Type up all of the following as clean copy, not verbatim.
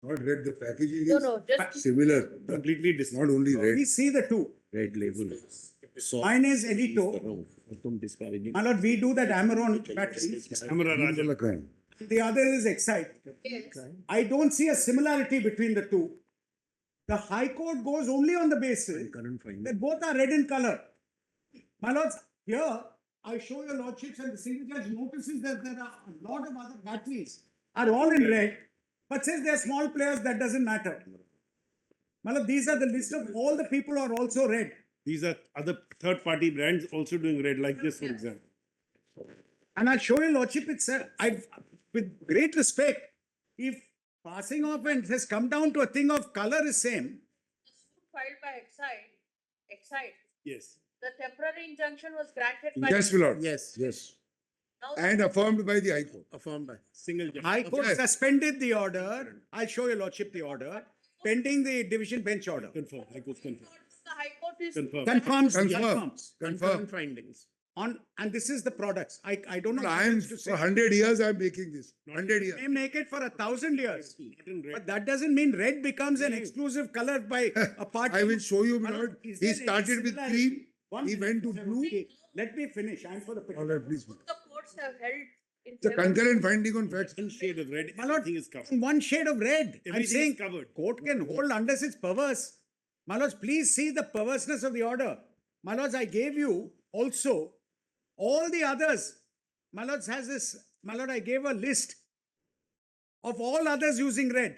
Not red, the packaging No, is no, just similar. Completely It's not only red. We see the two. red label. Mine is Elito. Disparaging. My lord, we do that Amaron battery. Camera These are Raja. the kind. The other is Excite. yes. I don't see a similarity between the two. The High Court goes only on the basis Current finding. that both are red in color. My lords, here I show your lordships and the single judge notices that there are a lot of other batteries are all in red, but since they are small players, that doesn't matter. My lord, these are the list of all the people who are also red. These are other third party brands also doing red, like this, for example. And I'll show your lordship itself. With great respect, if passing off and has come down to a thing of color is same, The suit filed by Excite, Yes. the temporary injunction was granted by. Yes, my lord. Yes. Yes. Now, And affirmed by the High Court. Affirmed by single judge. High Court Okay. suspended the order. I'll show your lordship the order, pending the division bench order. Confirm. High Court confirm. the High Court is. Confirm. Confirms, Confirm. confirms. Confirm. findings. And this is the products. I don't know. I what am, else to say. for 100 years, I'm making this. 100 years. May make it for 1,000 years. Not in red. But that doesn't mean red becomes an exclusive color by a party. I will show you, my Madam, lord. is He there any started with similarity? green. One He minute, went to sir. blue. Okay, let me finish. I'm for the All petition. right, please. The courts have held in. The favor- concurrent finding on facts. One shade of red. My lord, Everything is covered. one shade of red. I'm Everything saying is covered. court can hold unless it's perverse. My lords, please see the perverseness of the order. My lords, I gave you also all the others. My lords has this. My lord, I gave a list of all others using red.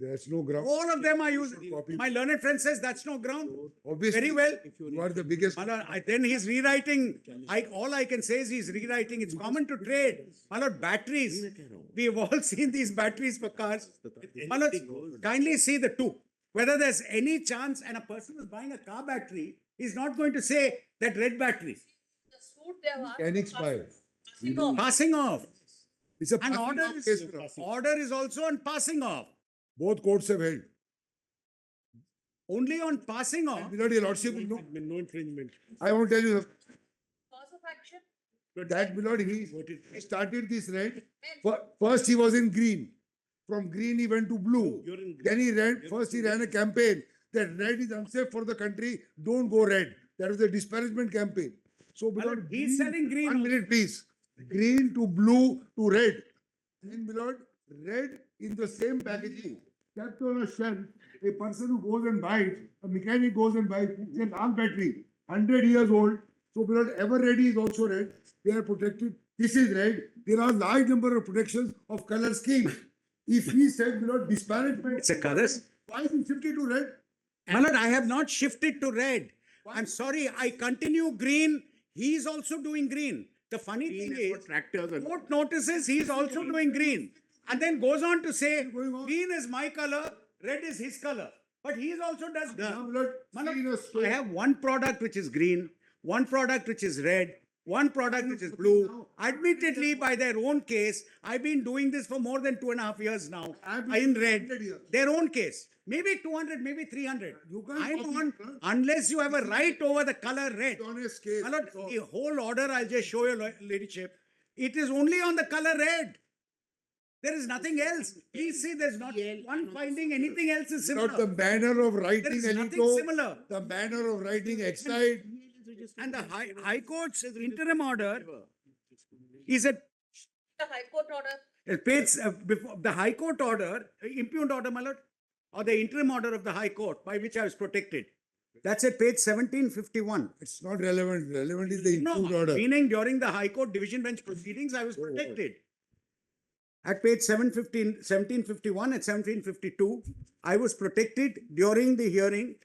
There's no ground. All of them are using. Copy. My learned friend says that's no ground. Obviously, Very well. you are the biggest. My lord, then he's rewriting. All I can say is he's rewriting. It's common to trade. My lord, batteries. We have all seen these batteries for cars. My lord, kindly see the two. Whether there's any chance and a person who's buying a car battery is not going to say that red battery. The suit they have asked. Can expire. Passing off. Passing off. It's a An passing order off is, case, my lord. order is also on passing off. Both courts have held. Only on passing off. My lord, your lordship will know. No infringement. I won't tell you Cause of action. that, my lord, he started this red. First, he was in green. From green, he went to blue. You're in green. Then he ran, first he ran a campaign that red is unsafe for the country, don't go red. That was a disparagement campaign. So, my lord, he's selling green 1 minute, please. Green to blue to red. And, my lord, red in the same packaging, kept on a shelf. A person who goes and buys, a mechanic goes and buys, it's an arm battery, 100 years old. So, my lord, ever ready is also red. They are protected. This is red. There are large number of protections of color scheme. If he said, my lord, disparagement. It's a colors. Why is it shifted to red? My lord, I have not shifted to red. I'm sorry, I continue green. He's also doing green. The funny thing is, Tractors and court notices he's also doing green. And then goes on to say, Going on. green is my color, red is his color. But he also does. Now, my lord, My lord, see in a store- I have one product which is green, one product which is red, one product which is blue. Admittedly, by their own case, I've been doing this for more than 2.5 years now. I've been In red, 100 years. their own case. Maybe 200, maybe 300. You can't I'm copy on, it, huh? unless you have a right over the color red. on a scale. My lord, So- the whole order, I'll just show your ladyship. It is only on the color red. There is nothing else. Please see, there's not one finding, anything else is Not the similar. manner of There writing is nothing Elito, similar. the manner of writing Excite. And the High Court's interim order is at The High Court order. page, before, the High Court order, impugned order, my lord, or the interim order of the High Court by which I was protected. That's at page 1751. It's not relevant. Relevant is the No, improved order. meaning during the High Court division bench proceedings, I was protected. At page 1751 and 1752, I was protected during the hearing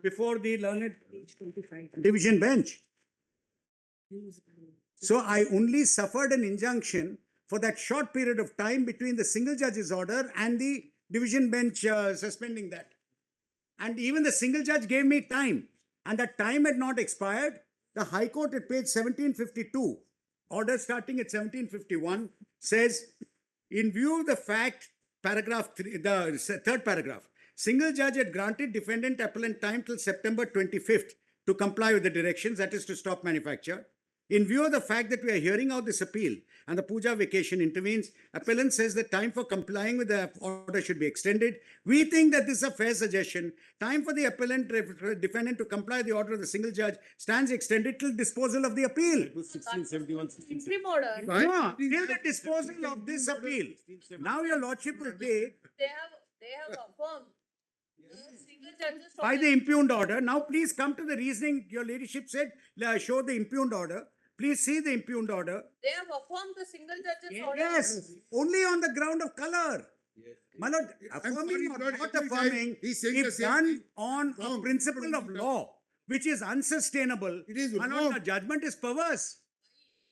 before the learned division bench. So I only suffered an injunction for that short period of time between the single judge's order and the division bench suspending that. And even the single judge gave me time, and that time had not expired. The High Court at page 1752, order starting at 1751, says, in view of the fact, paragraph 3, the third paragraph, single judge had granted defendant appellant time till September 25th to comply with the directions, that is to stop manufacture. In view of the fact that we are hearing out this appeal and the puja vacation intervenes, appellant says the time for complying with the order should be extended. We think that this is a fair suggestion. Time for the appellant defendant to comply with the order of the single judge stands extended till disposal of the appeal. It was 1671, Interim order, No, till the disposal of this appeal. Now your lordship will take they have affirmed the single judge's by order. the impugned order. Now please come to the reasoning. Your ladyship said, show the impugned order. Please see the impugned order. They have affirmed the single judge's order. Yes, only on the ground of color. My lord, affirming sorry, or Lord, not every time affirming, he's saying the if same done thing. on a Wrong. principle of law, which is unsustainable, It is my lord, wrong. the judgment is perverse.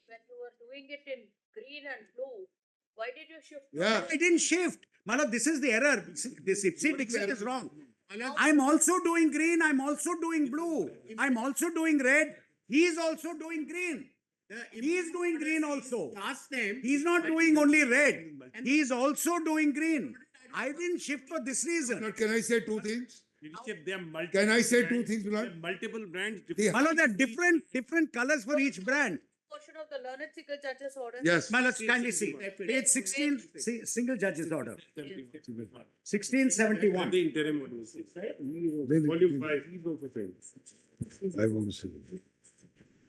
When you were doing it in green and blue, why did you shift? to Yeah. red? I didn't shift. My lord, this is the error. This Ipsy Dixit is wrong. Now- I'm also doing green, I'm also doing blue, I'm also doing red, he is also doing green. He is doing green also. Last time. He's not doing only red, he is also doing green. I didn't shift for this reason. Lord, can I say two things? Leadership, there are multiple. Can I say two brands- things, there Lord? are Multiple brands. The- My lord, there are different colors for each brand. Portion of the learned single judge's order. Yes. My lord, kindly see, page 16, see, single judge's order, 1671. The interim order. Volume 5. I want to say.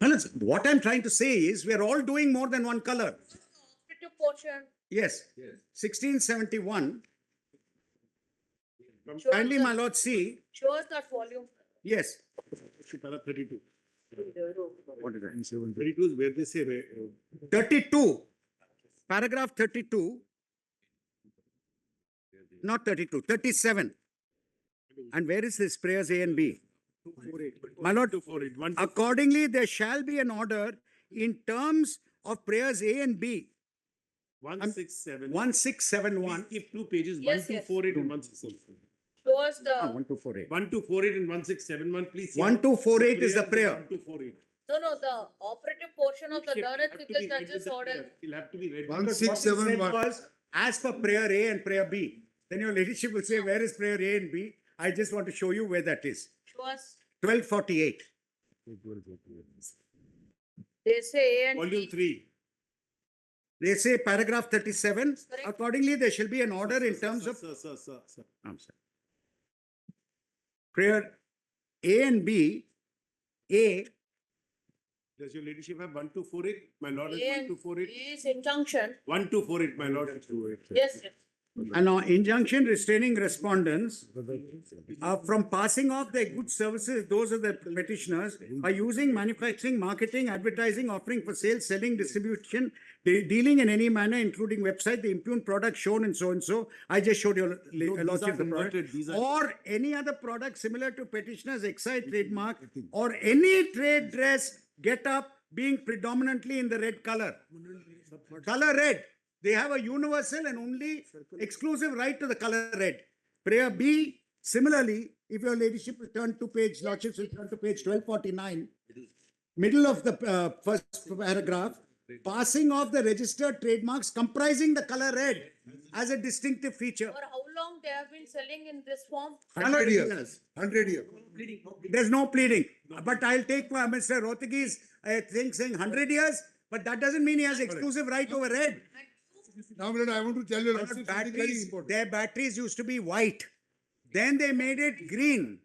My lord, what I'm trying to say is, we are all doing more than one color. Operative portion Yes, 1671. shows Kindly, my the- lord, see, shows that volume. yes. Para 32. What is that? 32 is where they say, 32, paragraph 32, not 32, 37. And where is this prayers A and B? My lord, 124, 1 accordingly, there shall be an order in terms of prayers A and B, 167. 1671. Please keep 2 pages, Yes, 1248 and 167. Shows the, 1248. 1248 and 1671, please. see. 1248 is the prayer. 1248. no, the operative portion of the Leadership learned have to single be read with judge's the order. prayer. It'll have to be read. One Because six what he seven said one. was, as for prayer A and prayer B, then your ladyship will say, where is prayer A and B? I just want to show you where that is. Shows, 1248. they say A and Volume B. 3. They say paragraph 37, Correct. accordingly, there shall be an order in terms of, Sir. I'm sorry. Prayer A and B, A, Does your ladyship have 1248? My lord has A and 1248. B is injunction. 1248, my lord has 248. Yes, yes. an injunction restraining respondents from passing off their good services, those of the petitioners, by using, manufacturing, marketing, advertising, offering for sale, selling, distribution, dealing in any manner, including website, the impugned product shown and so. I just showed your these lordship are the product. converted, these are- Or any other product similar to petitioner's excise trademark, or any trade dress get up being predominantly in the red color. Color red. They have a universal and only exclusive right to the color red. Prayer B, similarly, if your ladyship will turn to page, lordships will turn to page 1249, middle of the first paragraph, passing off the registered trademarks comprising the color red as a distinctive feature. For how long they have been selling in this form? 100 years. 100 years. There's no pleading. But I'll take Mr. Rohtagi's thing saying 100 years, but that doesn't mean he has exclusive right over red. Now, Lord, I want to tell you something very Batteries, important. their batteries used to be white. Then they made it green.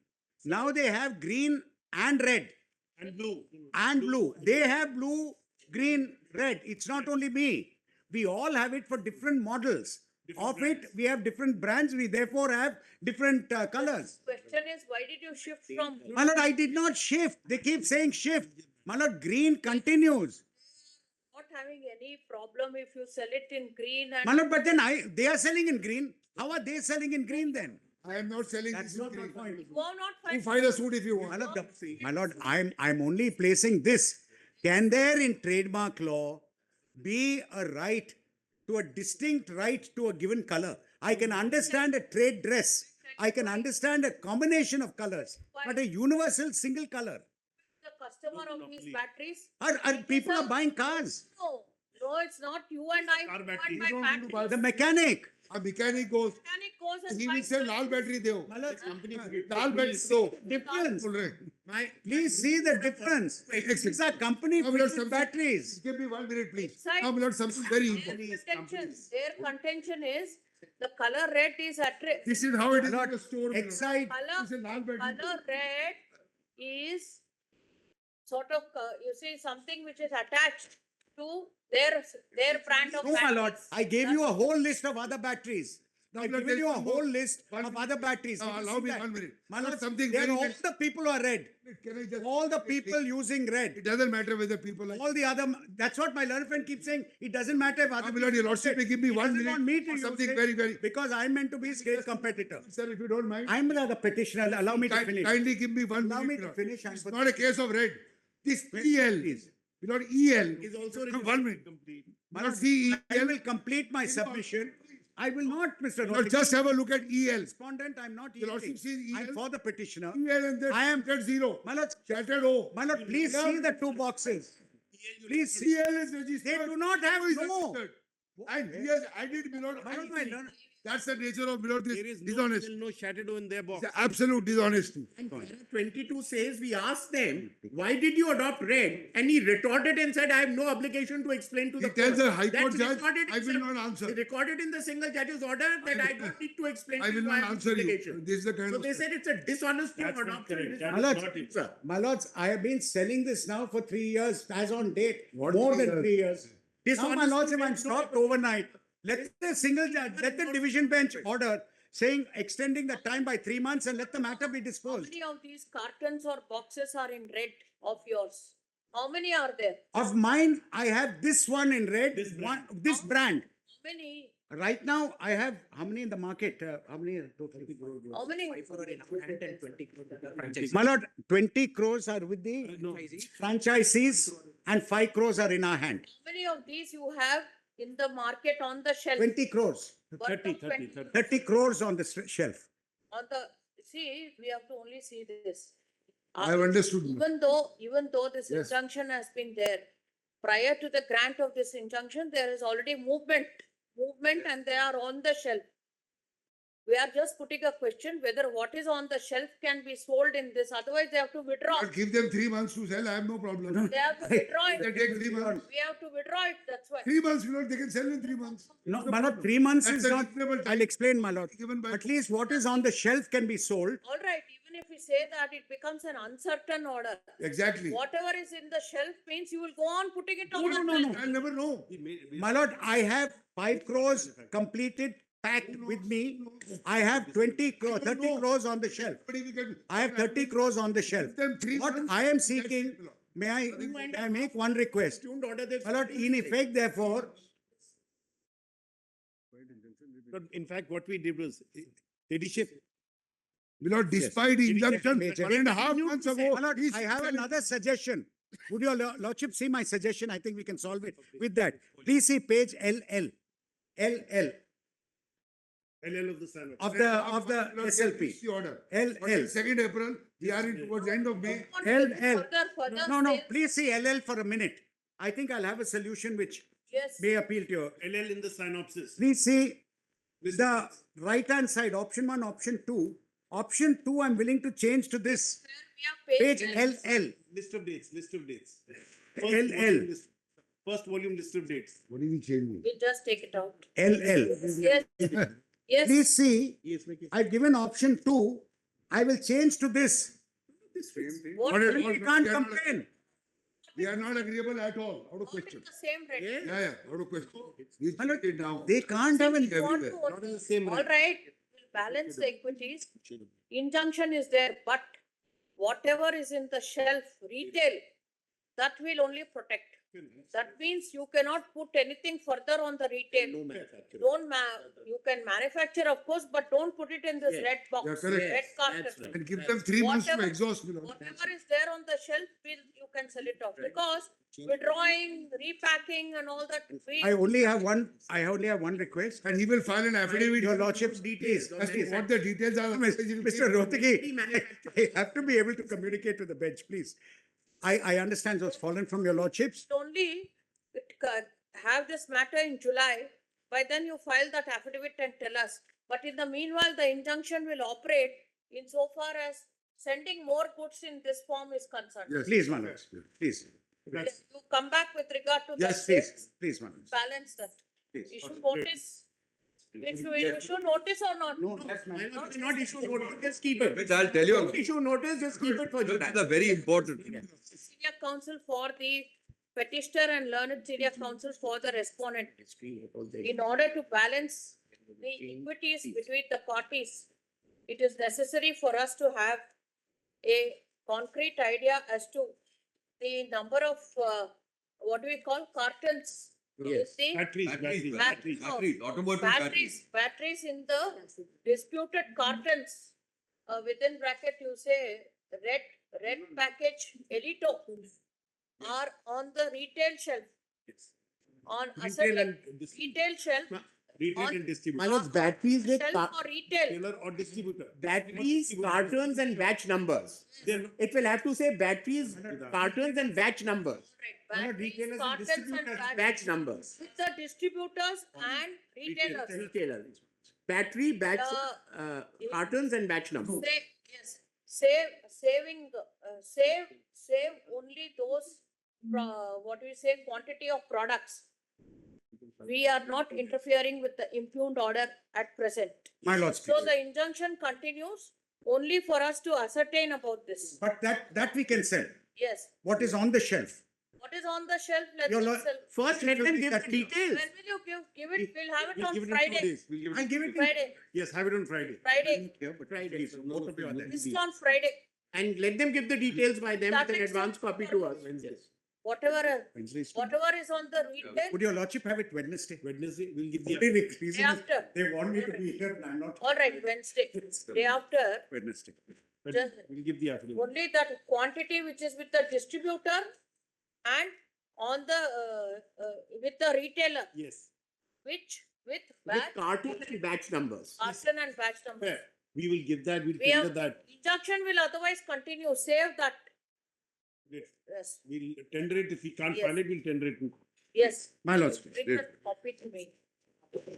Now they have green and red And blue. and blue. They have blue, green, red. It's not only me. We all have it for different models. Of it, we have different brands. We therefore have different colors. Question is, why did you shift from? My lord, I did not shift. They keep saying shift. My lord, green continues. Not having any problem if you sell it in green and. My lord, but then they are selling in green. How are they selling in green then? I am not selling That's this in not my green. point. You have not You filed. find a suit if you My want. lord, my lord, I'm only placing this. Can there in trademark law be a right to a distinct right to a given color? I can understand a trade dress. I can understand a combination of colors, but a universal single color. The customer of these batteries? Are people are buying cars? No, it's not you and I. Car who battery. want You my don't need to buy battery. The mechanic. A mechanic goes, Mechanic goes and he will buys say the- Lal battery दो My lord, Lal battery दो difference. बोल रहे हैं। Please see the difference. These are company Now, Milord, fitted something- batteries. Give me 1 minute, please. Inside- Now, Milord, something very important. Their contention is the color red is attractive. This is how it is in Milord, the store. Milord. Excite, This is Lal Bati. Color red is sort of, you see, something which is attached to their brand of no, my lord, batteries. I gave you a whole list of other batteries. Now, I've Milord, given you a there's one more- whole list one of minute. other batteries. Now, Did you allow see me that? 1 minute. My Now, lord, something they're very- all the people who are red. Can I just? All the people using red. It doesn't matter whether people are. All the other, that's what my learned friend keeps saying. It doesn't matter if Now, other Milord, people your use lordship it. may give me He 1 doesn't minute want me to for use something it very, very. Because I'm meant to be state competitor. Sir, if you don't mind. I'm the petitioner. Allow me to finish. Kindly give me 1 Allow minute. me to Milord. finish. It's not a case of red. This EL, Please. Milord, EL. Is also. No, 1 minute. Complete. My Milord, lord, see I EL. will complete my submission. I will not, Mr. Milord, Rotich. just have a look at EL. Respondent, I'm not Your lordship yielding. sees I'm EL. for the petitioner. EL and then I am- shattered 0. My lord, Shattered O. my lord, please Yeah. see the two boxes. Please see. EL is registered. They do not have O is no. registered. And he has added, Milord, My lord, IT. my learned- That's the nature of, Milord, this There is no, dishonest. still no shadow in their box. It's absolute dishonesty. And paragraph 22 says, we asked them, why did you adopt red? And he retorted and said, I have no obligation to explain to He the tells court. the High Court That's judge, recorded in I will some- not answer. Recorded in the single judge's order that I don't need to explain I to will you not I have answer you. obligation. This is the kind So of. they said it's a dishonesty of That's not adoption. correct. That My is lord, not it. Sir. my lords, I have been selling this now for 3 years, as on date, more than 3 years. Now, my lords, if I'm stopped overnight, let the single judge, let the division bench order saying extending the time by 3 months and let the matter be How disposed. many of these cartons or boxes are in red of yours? How many are there? Of mine, I have this one in red, This brand. this brand. How many? Right now, I have, how many in the market? How many are total? How many? My lord, 20 crores are with the franchisees and 5 crores are in our hand. How many of these you have in the market on the shelf? 20 crores, What 30, of 30, 20? 30 crores on the shelf. On the, see, we have to only see this. I have understood. Even though this Yes. injunction has been there, prior to the grant of this injunction, there is already movement and they are on the shelf. We are just putting a question whether what is on the shelf can be sold in this, otherwise they have to withdraw. But give them 3 months to sell, I have no problem. They have to withdraw They it. take 3 months. We have to withdraw it, that's why. 3 months, Milord, they can sell in 3 months. No, my lord, 3 months That's is a not, reasonable time I'll explain, my lord. given by. At least what is on the shelf can be sold. All right, even if we say that, it becomes an uncertain order. Exactly. Whatever is in the shelf means you will go on putting it on the No, shelf. I'll never know. My lord, I have 5 crores completed, packed with me. I have 20 crores, 30 crores on the shelf. Nobody we can- I have 30 crores on the shelf. Give them 3 What months. I am That's it, seeking, Milord. may I make one request? Don't order this. My lord, in effect, therefore, But in fact, what we did was, leadership, Milord, despite the injunction, Major. 1.5 months ago. my lord, he's I have selling- another suggestion. Would your lordship see my suggestion? I think we can solve it with that. Please see page LL. LL LL of the Sun. of Milord, the get SLP. the order. LL. 2nd April, we are in towards the end of May. LL. Further No, sales. please see LL for a minute. I think I'll have a solution which Yes. may appeal to you. LL in the synopsis. Please see the right-hand side, option 1, option 2. Option 2, I'm willing to change to this. We have Page paid. LL. List of dates, list of dates. LL. First volume list of dates. What is he changing? We'll just take it out. LL. Yes, yes. Please see, I've given option 2. I will change to this. What Not at is all. We can't complain. We are not agreeable at all, out of what is question. the same rate? Yeah, out of question. He's changed it now. They can't have an, You want to Everywhere. Not in the same All rate. right, we'll balance the equities. Injunction is there, but whatever is in the shelf, retail, that will only protect. That means you cannot put anything further on the retail. You can manufacture, of course, but don't put it in this Yes. red box, Yeah, correct. red carton. That's right. And give them 3 months to Whatever- exhaust, Milord. Whatever is there on the shelf, you can sell it off, because withdrawing, repacking and all that, I only have one request. And he will file an affidavit. Your lordship's details. As to what the details are. Mr. Rotigi, I have to be able to communicate to the bench, please. I understand what's fallen from your lordships. only have this matter in July, by then you file that affidavit and tell us. But in the meanwhile, the injunction will operate insofar as sending more goods in this form is concerned. Yes. Please, Manoj, please. Yes, you come back with regard to that. Yes, please, please, Manoj. Balance that. Please. Issue notice. If you issue notice or not? No, Why not, not issue notice, just keep it. Which I'll tell you. Don't issue notice, just keep it for This July. is a very important. Senior counsel for the petitioner and learned senior counsel for the respondent. In order to balance the equities between the parties, it is necessary for us to have a concrete idea as to the number of, what do we call, cartons? Yes. The Batteries, automotive batteries. batteries in the disputed cartons. Within bracket, you say red package Elito are on the retail shelf. On Retail asset, and distributor. retail shelf, Retail on- and distributor. Manoj, batteries with shelf for retail. Retailer or distributor. batteries, cartons and batch numbers. Then It will have to say batteries, cartons and batch numbers. Right, No, batteries, retailers and cartons and distributors, batteries. Batch numbers. With the distributors and retailers. Retailers. Battery, batch, Uh, cartons and batch numbers. Say, yes, saving, save only those, what we say, quantity of products. We are not interfering with the impugned order at present. My lords, So please. the injunction continues only for us to ascertain about this. But that we can sell. Yes, What is on the shelf? what is on the shelf, let Your them law- sell. First, let them give the details. When will you give it? We'll have it we'll on give it in 2 Friday. days. We'll give it. I'll give it in. Friday, Yes, have it on Friday. Friday, Friday. Both of you are there. this is on Friday. And let them give the details by them That with an makes advance sense. copy to us. Whatever, Wednesday. whatever is on the retail, Would your lordship have it Wednesday? Wednesday, we'll give the. Only the reason day is after, they want me to be here and I'm not. all right, Wednesday, day after, Wednesday. We'll give the affidavit. only that quantity which is with the distributor and on the, with the retailer, Yes. which with With batch, cartons and batch numbers. carton and batch number. Fair. We will give that, we'll We tender have, that. injunction will otherwise continue, save that, Yes. yes, We'll tender it. If we can't Yes. find it, we'll tender it. yes. My lords, Bring that copy to me.